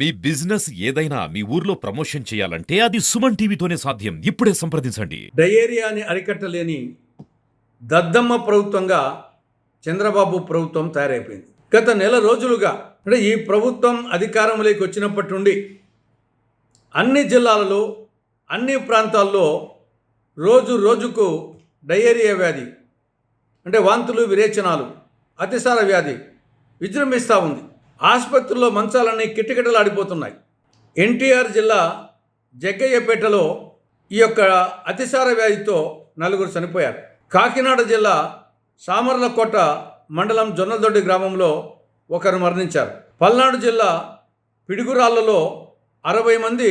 మీ business ఏదైనా మీ ఊర్లో promotion చేయాలంటే అది సుమన్ టీవీతోనే సాధ్యం. ఇప్పుడే సంప్రదించండి. డయేరియాని అరికట్టలేని దద్దమ్మ ప్రభుత్వంగా చంద్రబాబు ప్రభుత్వం తయారైపోయింది. గత నెల రోజులుగా అంటే ఈ ప్రభుత్వం అధికారంలోకి వచ్చినప్పటి నుండి అన్ని జిల్లాలలో అన్ని ప్రాంతాల్లో రోజు రోజుకు డయేరియా వ్యాధి అంటే వాంతులు విరేచనాలు అతిసార వ్యాధి విజృంభిస్తూ ఉంది. ఆసుపత్రుల్లో మంచాలన్నీ కిటకిటలాడిపోతున్నాయి. ఎన్టీఆర్ జిల్లా జగ్గయ్యపేటలో ఈ యొక్క అతిసార వ్యాధితో 4 చనిపోయారు. కాకినాడ జిల్లా సామర్లకోట మండలం జొన్నదొడ్డి గ్రామంలో 1 మరణించారు. పల్నాడు జిల్లా పిడుగురాళ్లలో 60 మంది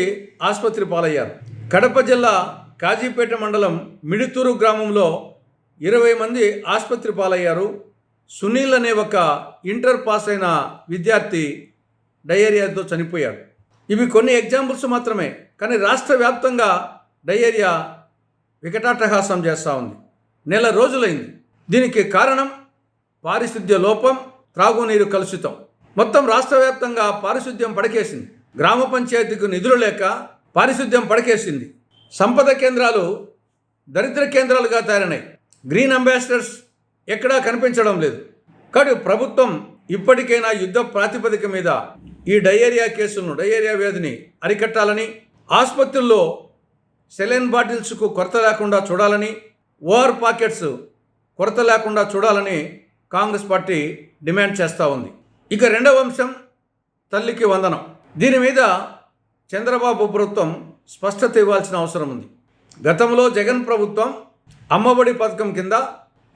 ఆసుపత్రి పాలయ్యారు. కడప జిల్లా కాజీపేట మండలం మిడితూరు గ్రామంలో 20 మంది ఆసుపత్రి పాలయ్యారు. సునీల్ అనే ఒక ఇంటర్ పాస్ అయిన విద్యార్థి డయేరియాతో చనిపోయాడు. ఇవి కొన్ని ఎగ్జాంపుల్స్ మాత్రమే, కానీ రాష్ట్ర వ్యాప్తంగా డయేరియా వికటాటహాసం చేస్తూ ఉంది. నెల రోజులైంది. దీనికి కారణం పారిశుద్ధ్య లోపం, త్రాగునీరు కలుషితం. మొత్తం రాష్ట్ర వ్యాప్తంగా పారిశుద్ధ్యం పడకేసింది. గ్రామ పంచాయతీకి నిధులు లేక పారిశుద్ధ్యం పడకేసింది. సంపద కేంద్రాలు దరిద్ర కేంద్రాలుగా తయారైనాయి. గ్రీన్ అంబాసిడర్స్ ఎక్కడా కనిపించడం లేదు. కానీ ప్రభుత్వం ఇప్పటికైనా యుద్ధ ప్రాతిపదిక మీద ఈ డయేరియా కేసులను, డయేరియా వ్యాధిని అరికట్టాలని, ఆసుపత్రుల్లో సెలైన్ బాటిల్స్కు కొరత లేకుండా చూడాలని, ఓఆర్ పాకెట్స్ కొరత లేకుండా చూడాలని కాంగ్రెస్ పార్టీ డిమాండ్ చేస్తూ ఉంది. ఇక రెండవ అంశం తల్లికి వందనం. దీని మీద చంద్రబాబు ప్రభుత్వం స్పష్టత ఇవ్వాల్సిన అవసరం ఉంది. గతంలో జగన్ ప్రభుత్వం అమ్మఒడి పథకం కింద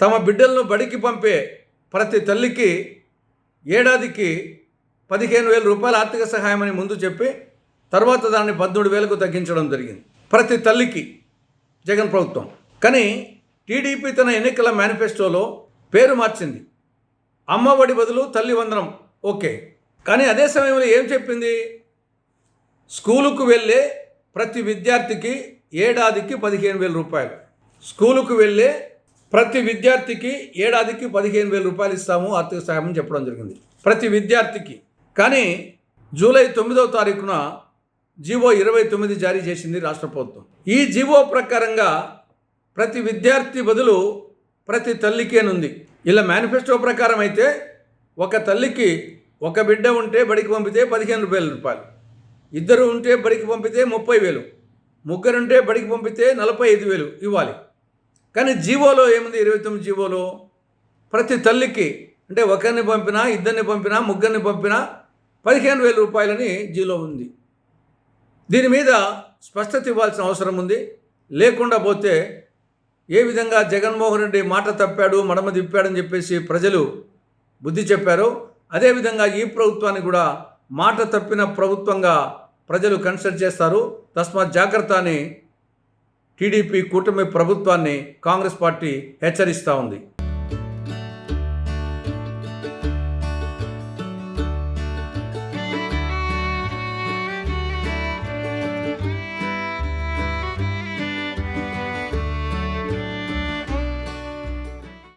తమ బిడ్డలను బడికి పంపే ప్రతి తల్లికి ఏడాదికి 15,000 రూపాయల ఆర్థిక సహాయం అని ముందు చెప్పి తర్వాత దాన్ని 13,000కు తగ్గించడం జరిగింది ప్రతి తల్లికి జగన్ ప్రభుత్వం. కానీ టీడీపీ తన ఎన్నికల మేనిఫెస్టోలో పేరు మార్చింది. అమ్మఒడి బదులు తల్లి వందనం ఓకే. కానీ అదే సమయంలో ఏం చెప్పింది? స్కూలుకు వెళ్ళే ప్రతి విద్యార్థికి ఏడాదికి 15,000 రూపాయలు. స్కూలుకు వెళ్ళే ప్రతి విద్యార్థికి ఏడాదికి 15,000 రూపాయలు ఇస్తాము ఆర్థిక సహాయం చెప్పడం జరిగింది ప్రతి విద్యార్థికి. కానీ జూలై 9వ తారీఖున జీవో 29 జారీ చేసింది రాష్ట్ర ప్రభుత్వం. ఈ జీవో ప్రకారంగా ప్రతి విద్యార్థి బదులు ప్రతి తల్లికి అని ఉంది. ఇలా మేనిఫెస్టో ప్రకారం అయితే ఒక తల్లికి ఒక బిడ్డ ఉంటే బడికి పంపితే 15,000 రూపాయలు, 2 ఉంటే బడికి పంపితే 30,000, 3 ఉంటే బడికి పంపితే 45,000 ఇవ్వాలి. కానీ జీవోలో ఏముంది? 29 జీవోలో ప్రతి తల్లికి అంటే ఒకరిని పంపినా, 2 పంపినా, 3 పంపినా 15,000 రూపాయలని జీవో ఉంది. దీని మీద స్పష్టత ఇవ్వాల్సిన అవసరం ఉంది. లేకుండా పోతే ఏ విధంగా జగన్మోహన్ రెడ్డి మాట తప్పాడు, మడమ తిప్పాడని చెప్పేసి ప్రజలు బుద్ధి చెప్పారో అదేవిధంగా ఈ ప్రభుత్వాన్ని కూడా మాట తప్పిన ప్రభుత్వంగా ప్రజలు కన్సిడర్ చేస్తారు. తస్మాత్ జాగ్రత్త అని టీడీపీ కూటమి ప్రభుత్వాన్ని కాంగ్రెస్ పార్టీ హెచ్చరిస్తూ ఉంది.